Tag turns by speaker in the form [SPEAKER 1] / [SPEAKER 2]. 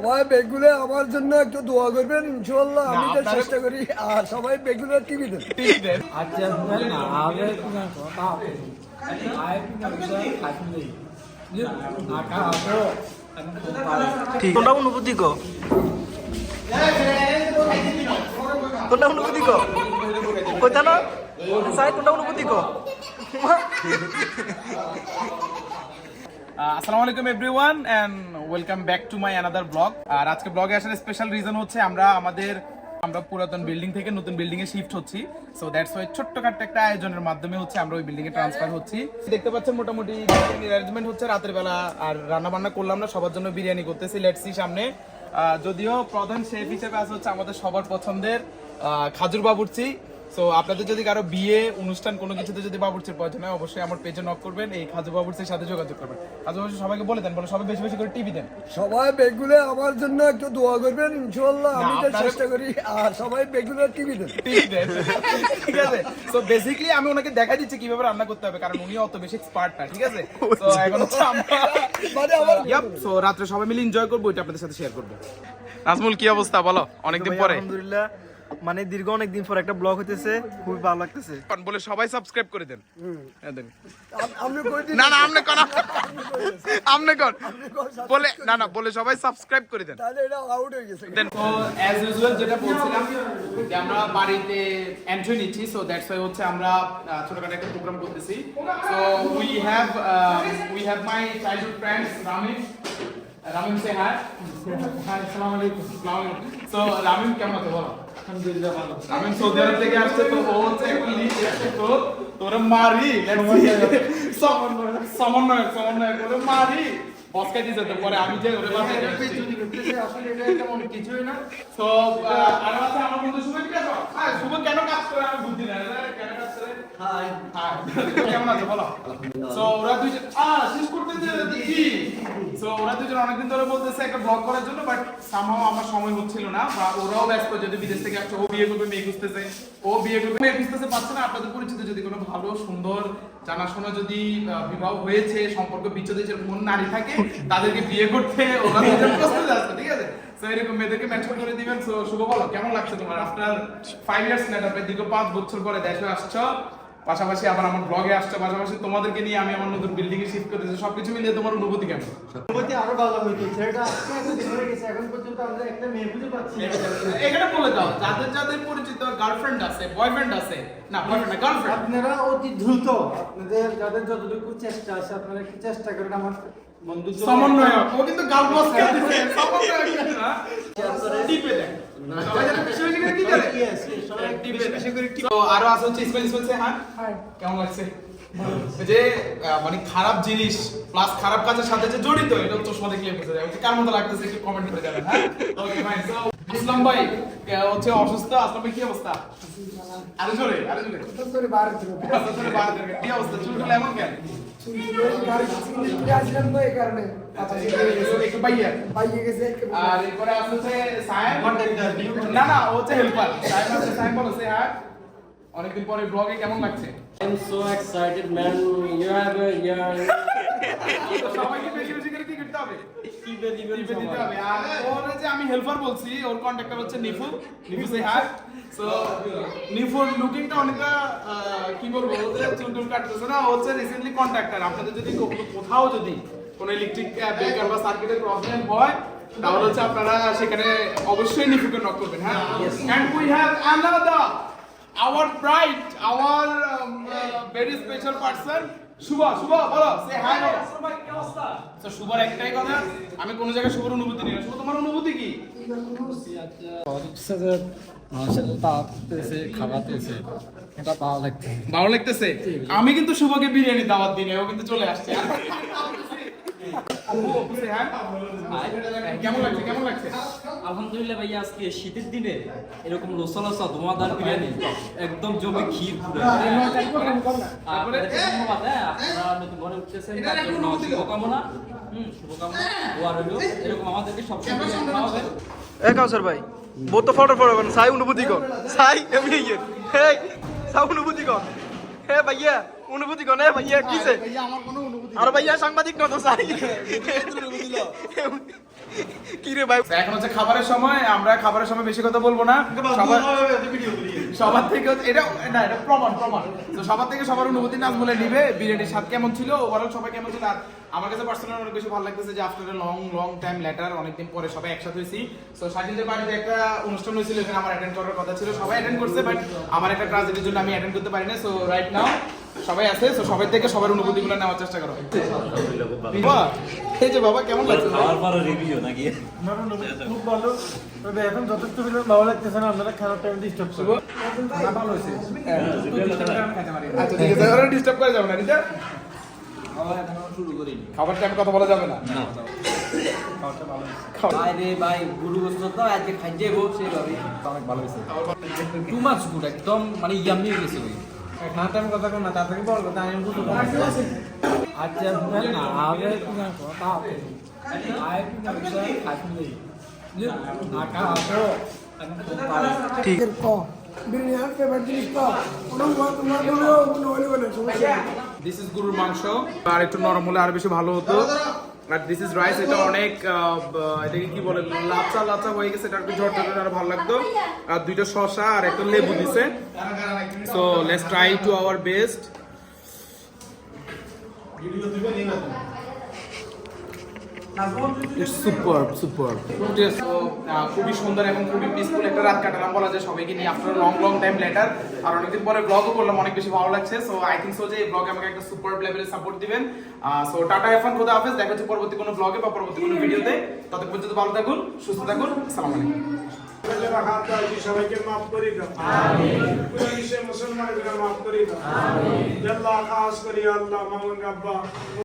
[SPEAKER 1] সবাই বেগুলে আমার জন্য একটু দোয়া করবেন ইনশাআল্লাহ, আমি তো চেষ্টা করি। আর সবাই বেগুলে টিভি দেন।
[SPEAKER 2] আচ্ছা না আগে তুমি কথা আই তুমি
[SPEAKER 3] ঠিক কোনটা অনুভূতি কো কোনটা অনুভূতি কো কইতা না সাই কোনটা অনুভূতি কো
[SPEAKER 4] আসসালামু আলাইকুম everyone and welcome back to my another blog. আর আজকে ব্লগে আসার স্পেশাল রিজন হচ্ছে আমরা পুরাতন বিল্ডিং থেকে নতুন বিল্ডিং এ শিফট হচ্ছি। সো দ্যাটস ওয়াই ছোট্টখাট্ট একটা আয়োজনের মাধ্যমে হচ্ছে আমরা ওই বিল্ডিং এ ট্রান্সফার হচ্ছি। দেখতে পাচ্ছেন মোটামুটি অ্যারেঞ্জমেন্ট হচ্ছে রাতের বেলা, আর রান্না বান্না করলাম না, সবার জন্য বিরিয়ানি করতেছি। লেটস সি সামনে। যদিও প্রধান শেফ হিসেবে আছে হচ্ছে আমাদের সবার পছন্দের খাজুর বাবুর্চি। সো আপনাদের যদি কারো বিয়ে অনুষ্ঠান কোনো কিছুতে যদি বাবুর্চির প্রয়োজন হয় অবশ্যই আমার পেজে নক করবেন, এই খাজুর বাবুর্চির সাথে যোগাযোগ করবেন। খাজুর বাবুর্চি সবাইকে বলে দেন, বলে সবাই বেশি বেশি করে টিভি দেন।
[SPEAKER 1] সবাই বেগুলে আমার জন্য একটু দোয়া করবেন ইনশাআল্লাহ, আমি তো চেষ্টা করি। আর সবাই বেগুলে টিভি দেন।
[SPEAKER 4] ঠিক আছে। সো বেসিক্যালি আমি ওনাকে দেখা দিচ্ছি কিভাবে রান্না করতে হবে, কারণ উনি অত বেশি এক্সপার্ট না। ঠিক আছে। সো এখন হচ্ছে আমরা সো রাত্রে সবাই মিলে এনজয় করবো, এটা আপনাদের সাথে শেয়ার করবো। নাজমুল কি অবস্থা বলো, অনেকদিন পরে?
[SPEAKER 3] আলহামদুলিল্লাহ, মানে দীর্ঘ অনেকদিন পর একটা ব্লগ হইতেছে, খুবই ভালো লাগতেছে।
[SPEAKER 4] বলে সবাই সাবস্ক্রাইব করে দেন।
[SPEAKER 1] আপনি করে দিন।
[SPEAKER 4] না আমনে কোন বলে না বলে সবাই সাবস্ক্রাইব করে দেন,
[SPEAKER 1] তাহলে এটা আউট হয়ে গেছে।
[SPEAKER 4] দেন তো অ্যাজ ইউজুয়াল যেটা বলছিলাম যে আমরা বাড়িতে এন্ট্রি নিচ্ছি। সো দ্যাটস ওয়াই হচ্ছে আমরা ছোটখাটো একটা প্রোগ্রাম করতেছি। So we have my childhood friends Ramim say hi. আসসালামু আলাইকুম। সো রামিম কেমন আছে বলো?
[SPEAKER 2] আলহামদুলিল্লাহ ভালো।
[SPEAKER 4] রামিম সৌদি আরব থেকে আসছে, তো ও হচ্ছে এখন লিড আসছে, তো তোরে মারি সমন্বয় করে মারি বসকে দিতে, তো পরে আমি যে ওরে বাসায় যাচ্ছি
[SPEAKER 2] আসলে এটা তেমন কিছুই না।
[SPEAKER 4] তো আর আছে আমার বন্ধু শুভ, ঠিক আছে? হ্যাঁ, শুভ কেন কাজ করে আমি বুঝি না, কেন কাজ করে? হাই কেমন আছে বলো? সো ওরা দুইজন শেষ করতে দেখি। সো ওরা দুইজন অনেকদিন ধরে বলতেছে একটা ব্লগ করার জন্য, বাট সামহাও আমার সময় হচ্ছিল না, বা ওরাও ব্যস্ত, যদি বিদেশ থেকে আসছে, ও বিয়ে করবে মেয়ে খুঁজতেছে, ও বিয়ে করবে মেয়ে খুঁজতেছে, পাচ্ছে না। আপনাদের পরিচিত যদি কোনো ভালো সুন্দর জানাশোনা যদি বিবাহ হয়েছে, সম্পর্ক বিচ্ছেদের যে কোন নারী থাকে, তাদেরকে বিয়ে করতে ওরা দুজন প্রস্তুত আছে। ঠিক আছে। সো এরকম মেয়েদেরকে মেনশন করে দিবেন। সো শুভ বলো কেমন লাগছে তোমার আফটার 5 ইয়ার্স না, তারপরে দীর্ঘ 5 বছর পরে দেশে আসছো, পাশাপাশি আবার আমার ব্লগে আসছো, পাশাপাশি তোমাদেরকে নিয়ে আমি আমার নতুন বিল্ডিং এ শিফট করতেছি, সবকিছু মিলিয়ে তোমার অনুভূতি কেমন?
[SPEAKER 2] অনুভূতি আরো ভালো হইতেছে। এটা এত দিন হয়ে গেছে, এখন পর্যন্ত আমরা একটা মেয়ে বুঝে পাচ্ছি না।
[SPEAKER 4] এখানে বলে দাও যাদের পরিচিত গার্লফ্রেন্ড আছে, বয়ফ্রেন্ড আছে, না বয়ফ্রেন্ড না গার্লফ্রেন্ড,
[SPEAKER 2] আপনারা অতি দ্রুত আপনাদের যাদের যতটুকু চেষ্টা আছে আপনারা একটু চেষ্টা করেন আমার বন্ধুত্ব
[SPEAKER 4] সমন্বয়। ও কিন্তু গার্ল বস কে দিছে, সমন্বয় কিন্তু না, টিপে দেন সবাই যাতে বেশি বেশি করে কি করে
[SPEAKER 2] সবাই
[SPEAKER 4] টিপে বেশি করে। তো আরো আছে হচ্ছে ইসমাইল সে। হ্যাঁ কেমন লাগছে? যে মানে খারাপ জিনিস প্লাস খারাপ কাজের সাথে যে জড়িত, এটা চশমা দেখলে বুঝা যায়। কার মতো লাগতেছে একটু কমেন্ট করে জানান। হ্যাঁ ওকে ফাইন। সো ইসলাম ভাই হচ্ছে অসুস্থ। আসলাম ভাই কি অবস্থা? আরে জোরে
[SPEAKER 1] কত করে বার দিলো?
[SPEAKER 4] কি অবস্থা? চুলগুলো এমন কেন?
[SPEAKER 1] চুলগুলো বার দিতে আসলাম তো এই কারণে।
[SPEAKER 4] একটু বাইয়া
[SPEAKER 1] পাইয়ে গেছে।
[SPEAKER 4] আর এরপরে আছে সায়েম। না ও হচ্ছে হেল্পার। সায়েম বলো সে হ্যাঁ। অনেকদিন পরে ব্লগে কেমন লাগছে?
[SPEAKER 2] I'm so excited man.
[SPEAKER 4] সবাইকে বেশি বেশি করে কি করতে হবে? টিপে দিতে হবে। আর ওর যে আমি হেল্পার বলছি, ওর কন্ট্যাক্টর হচ্ছে নিফু সে হ্যাঁ। সো নিফুর লুকিংটা অনেকটা কি বলবো, ওদের চুল কাটতেছে না, ও হচ্ছে রিসেন্টলি কন্ট্রাক্টর। আপনাদের যদি কোথাও যদি কোনো ইলেকট্রিক ব্রেকার বা সার্কিটের প্রবলেম হয়, তাহলে হচ্ছে আপনারা সেখানে অবশ্যই নিফুকে নক করবেন। হ্যাঁ and we have another our bride, our very special person, Shuvo বলো সে হাই বলো। তো শুভর একটাই কথা, আমি কোন জায়গায় শুভর অনুভূতি নিই না। শুভ তোমার অনুভূতি কি? ভালো লাগতেছে। আমি কিন্তু শুভকে বিরিয়ানি দাওয়াত দিই, ও কিন্তু চলে আসছে। কেমন লাগছে?
[SPEAKER 5] আলহামদুলিল্লাহ ভাইয়া, আজকে শীতের দিনে এরকম লোসা ধোঁয়াদার বিরিয়ানি একদম জমে ক্ষীর পুরো। আপনাদের ধন্যবাদ। আপনারা নতুন ঘরে উঠতেছেন, তার জন্য শুভকামনা। দোয়া রইল এরকম আমাদেরকে সবসময় খাওয়াবেন।
[SPEAKER 3] কাউসার ভাই বহুত তো ফটো সাই অনুভূতি কর, সাই এমনি হেই সাই অনুভূতি কর। হে ভাইয়া অনুভূতি কর। হ্যাঁ ভাইয়া কিসে?
[SPEAKER 4] আমার কোনো অনুভূতি
[SPEAKER 3] আর ভাইয়া সাংবাদিক না তো সাই কি রে ভাই
[SPEAKER 4] এখন হচ্ছে খাবারের সময়, আমরা খাবারের সময় বেশি কথা বলবো না। সবার থেকে এটা না, এটা প্রমাণ। তো সবার থেকে সবার অনুভূতি নাজমুলে নিবে। বিরিয়ানির স্বাদ কেমন ছিল, ওভারঅল সবাই কেমন ছিল। আর আমার কাছে পার্সোনালি অনেক বেশি ভালো লাগতেছে যে আফটার লং টাইম লেটার অনেকদিন পরে সবাই একসাথে হয়েছি। তো স্বাধীনদের বাড়িতে একটা অনুষ্ঠান হয়েছিল, এখানে আমার অ্যাটেন্ড করার কথা ছিল, সবাই অ্যাটেন্ড করছে, বাট আমার একটা ট্রাজেডির জন্য আমি অ্যাটেন্ড করতে পারি না। সো রাইট নাও সবাই আছে, সো সবাই থেকে সবার অনুভূতিগুলো নেওয়ার চেষ্টা করো। বাহ, এই যে বাবা কেমন লাগছে?
[SPEAKER 2] খুব ভালো, তবে এখন যথেষ্ট ভালো লাগতেছে না, আপনারা খারাপ টাইম ডিস্টার্ব করবো। ভালো হয়েছে।
[SPEAKER 4] আচ্ছা ঠিক আছে, ওরা ডিস্টার্ব করে যাবে না, ঠিক আছে? খাবার টাইমে কথা বলা যাবে না।
[SPEAKER 5] ভাই রে ভাই, গুরু গোস্ত তো আজকে খাইতে বলছে ভাই, অনেক ভালো হয়েছে। টু মাচ গুড, একদম মানে ইয়াম্মি হয়ে গেছে ভাই।
[SPEAKER 2] খারাপ টাইম কথা কোন না, তার থেকে বল কথা আমি বুঝতে পারছি। আচ্ছা না আগে কথা আছে আই না বিষয় খাইতে নেই আকা আসো
[SPEAKER 3] ঠিক
[SPEAKER 1] বিরিয়ানির ফেভারিট জিনিস তো তোমরা বলো সমস্যা
[SPEAKER 4] দিস ইজ গরুর মাংস, আর একটু নরম হলে আরো বেশি ভালো হতো। আর দিস ইজ রাইস, এটা অনেক এটাকে কি বলে লাচা হয়ে গেছে, এটা একটু ঝরঝরে আরো ভালো লাগতো। আর দুইটা শসা আর একটা লেবু দিছে। So let's try to our best. Super খুবই সুন্দর এবং খুবই পিসফুল একটা রাত কাটালাম বলা যায় সবাইকে নিয়ে আফটার লং টাইম লেটার। আর অনেকদিন পরে ব্লগও করলাম, অনেক বেশি ভালো লাগছে। সো আই থিঙ্ক সো যে এই ব্লগে আমাকে একটা সুপার লেভেলে সাপোর্ট দিবেন। সো টাটা এখন, খোদা হাফেজ, দেখা হচ্ছে পরবর্তী কোনো ব্লগে বা পরবর্তী কোনো ভিডিওতে। ততক্ষণ পর্যন্ত ভালো থাকুন, সুস্থ থাকুন, আসসালামু আলাইকুম।
[SPEAKER 6] সবাইকে মাফ করি দাও, মুসলমানদের মাফ করি দাও, আল্লাহ খাস করি আল্লাহ মামুন আব্বা